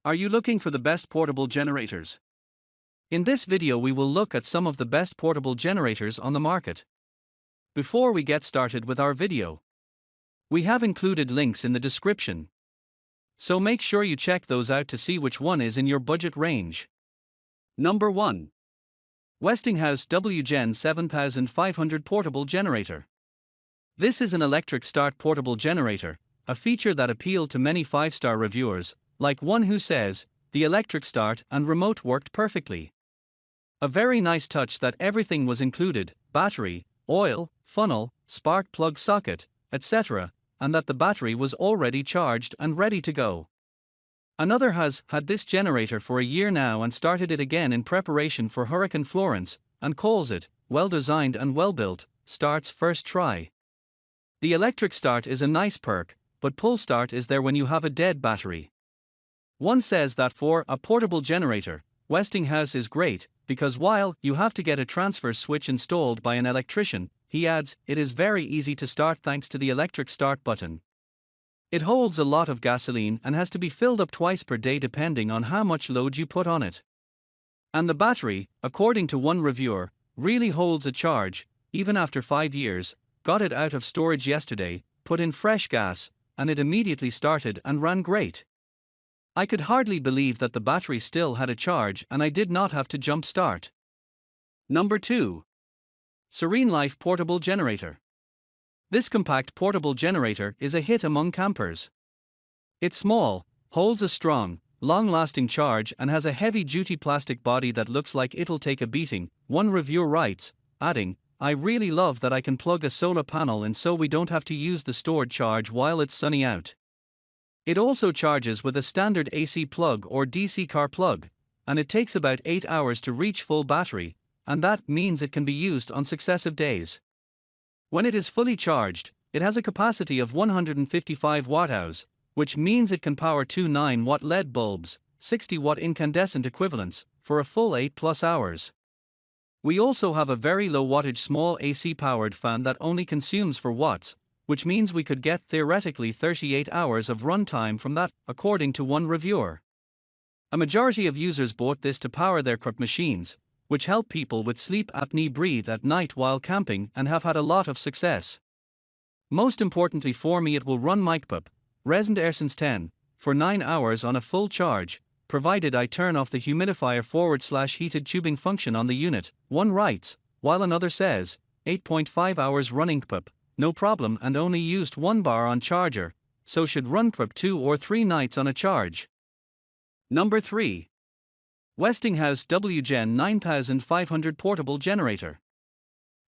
Are you looking for the best portable generators? In this video we will look at some of the best portable generators on the market. Before we get started with our video, we have included links in the description, so make sure you check those out to see which one is in your budget range. Number 1. Westinghouse WGen 7500 Portable Generator. This is an electric start portable generator, a feature that appealed to many 5-star reviewers, like one who says, "The electric start and remote worked perfectly." A very nice touch that everything was included: battery, oil, funnel, spark plug socket, etc., and that the battery was already charged and ready to go. Another has had this generator for a year now and started it again in preparation for Hurricane Florence, and calls it, well designed and well built, starts first try. The electric start is a nice perk, but pull start is there when you have a dead battery. One says that for a portable generator, Westinghouse is great, because while you have to get a transfer switch installed by an electrician, he adds, it is very easy to start thanks to the electric start button. It holds a lot of gasoline and has to be filled up twice per day depending on how much load you put on it. And the battery, according to one reviewer, really holds a charge, even after 5 years. Got it out of storage yesterday, put in fresh gas, and it immediately started and ran great. I could hardly believe that the battery still had a charge and I did not have to jump start. Number 2. Serene Life Portable Generator. This compact portable generator is a hit among campers. It's small, holds a strong, long-lasting charge and has a heavy-duty plastic body that looks like it'll take a beating, one reviewer writes, adding, "I really love that I can plug a solar panel in so we don't have to use the stored charge while it's sunny out." It also charges with a standard AC plug or DC car plug, and it takes about 8 hours to reach full battery, and that means it can be used on successive days. When it is fully charged, it has a capacity of 155 watt-hours, which means it can power 2 9-watt LED bulbs, 60-watt incandescent equivalents, for a full 8+ hours. We also have a very low wattage small AC powered fan that only consumes 4 watts, which means we could get theoretically 38 hours of runtime from that, according to one reviewer. A majority of users bought this to power their CPAP machines, which help people with sleep apnea breathe at night while camping and have had a lot of success. Most importantly for me, it will run my CPAP, Resent Airsens 10, for 9 hours on a full charge, provided I turn off the humidifier / heated tubing function on the unit, one writes, while another says, 8.5 hours running CPAP. No problem, and only used 1 bar on charger, so should run CPAP 2 or 3 nights on a charge. Number 3. Westinghouse WGen 9500 Portable Generator.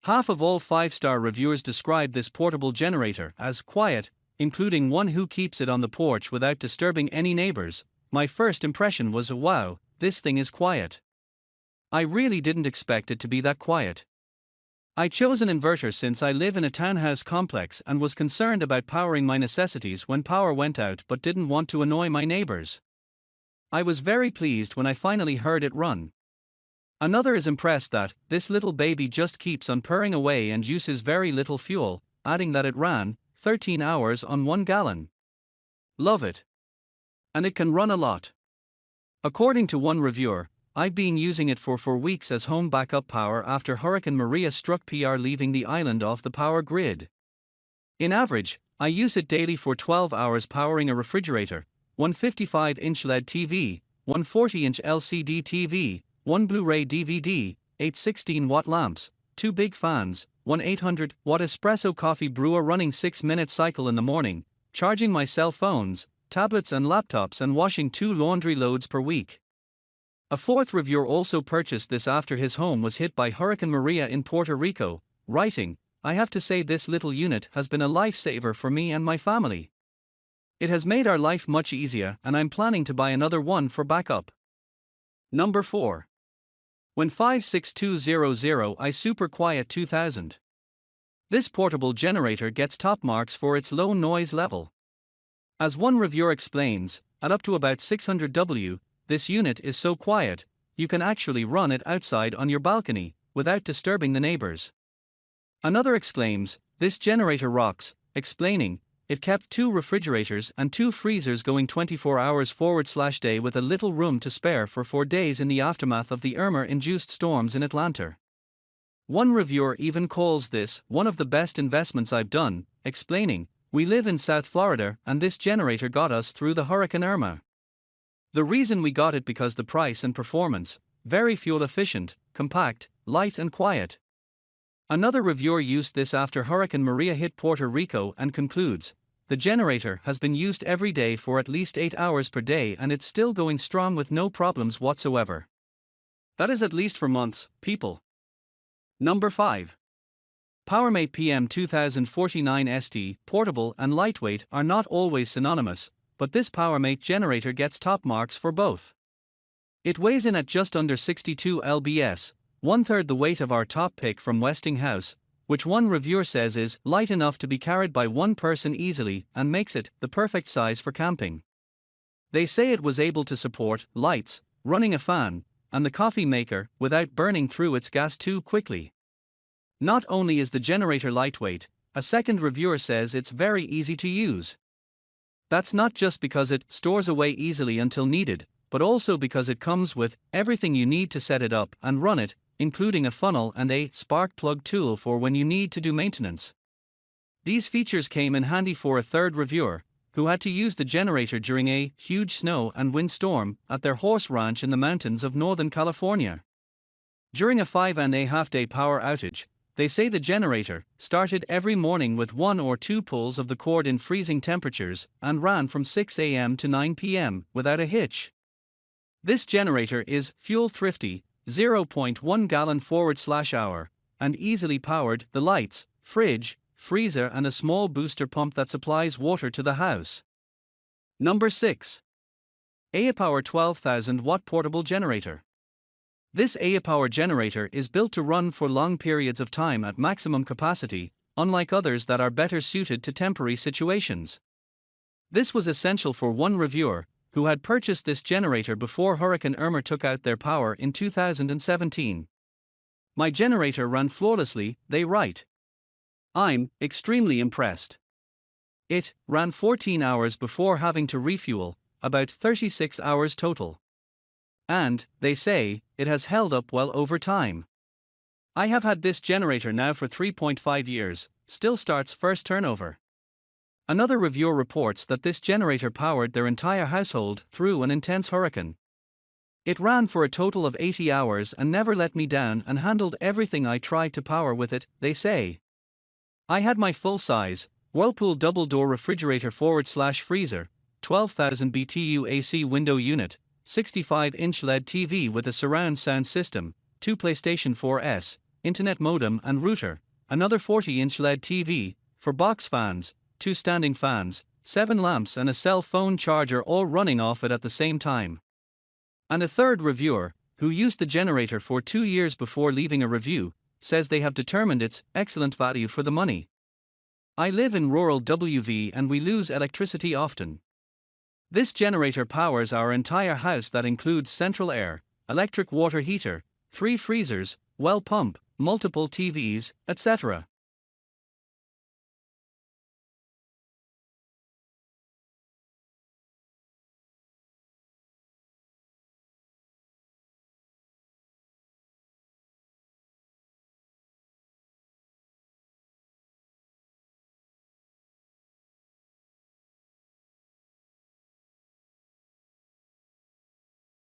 Half of all 5-star reviewers describe this portable generator as quiet, including one who keeps it on the porch without disturbing any neighbors. My first impression was, wow, this thing is quiet. I really didn't expect it to be that quiet. I chose an inverter since I live in a townhouse complex and was concerned about powering my necessities when power went out but didn't want to annoy my neighbors. I was very pleased when I finally heard it run. Another is impressed that this little baby just keeps on purring away and uses very little fuel, adding that it ran 13 hours on 1 gallon. Love it. And it can run a lot. According to one reviewer, I've been using it for 4 weeks as home backup power after Hurricane Maria struck PR, leaving the island off the power grid. In average, I use it daily for 12 hours powering a refrigerator, one 55-inch LED TV, one 40-inch LCD TV, one Blu-ray DVD, 8 16-watt lamps, 2 big fans, one 800-watt espresso coffee brewer running 6-minute cycle in the morning, charging my cell phones, tablets and laptops, and washing 2 laundry loads per week. A fourth reviewer also purchased this after his home was hit by Hurricane Maria in Puerto Rico, writing, "I have to say this little unit has been a lifesaver for me and my family. It has made our life much easier and I'm planning to buy another one for backup." Number 4. When 56200 Super Quiet 2000. This portable generator gets top marks for its low noise level. As one reviewer explains, at up to about 600 W, this unit is so quiet, you can actually run it outside on your balcony, without disturbing the neighbors. Another exclaims, "This generator rocks," explaining, it kept 2 refrigerators and 2 freezers going 24 hours/day with a little room to spare for 4 days in the aftermath of the Irma-induced storms in Atlanta. One reviewer even calls this one of the best investments I've done, explaining, "We live in South Florida and this generator got us through the Hurricane Irma. The reason we got it because the price and performance, very fuel efficient, compact, light and quiet." Another reviewer used this after Hurricane Maria hit Puerto Rico and concludes, "The generator has been used every day for at least 8 hours per day and it's still going strong with no problems whatsoever. That is at least for months, people." Number 5. PowerMate PM 2049 ST. Portable and lightweight are not always synonymous, but this PowerMate generator gets top marks for both. It weighs in at just under 62 lbs, 1/3 the weight of our top pick from Westinghouse, which one reviewer says is light enough to be carried by one person easily and makes it the perfect size for camping. They say it was able to support lights, running a fan, and the coffee maker without burning through its gas too quickly. Not only is the generator lightweight, a second reviewer says it's very easy to use. That's not just because it stores away easily until needed, but also because it comes with everything you need to set it up and run it, including a funnel and a spark plug tool for when you need to do maintenance. These features came in handy for a third reviewer, who had to use the generator during a huge snow and wind storm at their horse ranch in the mountains of Northern California. During a 5.5-day power outage, they say the generator started every morning with 1 or 2 pulls of the cord in freezing temperatures and ran from 6 a.m. to 9 p.m. without a hitch. This generator is fuel thrifty, 0.1 gallon/hour, and easily powered the lights, fridge, freezer and a small booster pump that supplies water to the house. Number 6. AEPower 12,000 watt portable generator. This AEPower generator is built to run for long periods of time at maximum capacity, unlike others that are better suited to temporary situations. This was essential for one reviewer, who had purchased this generator before Hurricane Irma took out their power in 2017. "My generator ran flawlessly," they write. "I'm extremely impressed. It ran 14 hours before having to refuel, about 36 hours total. And, they say, it has held up well over time. I have had this generator now for 3.5 years, still starts first turnover." Another reviewer reports that this generator powered their entire household through an intense hurricane. "It ran for a total of 80 hours and never let me down and handled everything I tried to power with it," they say. "I had my full-size, Whirlpool double-door refrigerator/freezer, 12,000 BTU AC window unit, 65-inch LED TV with a surround sound system, 2 PlayStation 4s, internet modem and router, another 40-inch LED TV, for box fans, 2 standing fans, 7 lamps and a cell phone charger all running off it at the same time." And a third reviewer, who used the generator for 2 years before leaving a review, says they have determined its excellent value for the money. "I live in rural WV and we lose electricity often. This generator powers our entire house that includes central air, electric water heater, 3 freezers, well pump, multiple TVs, etc.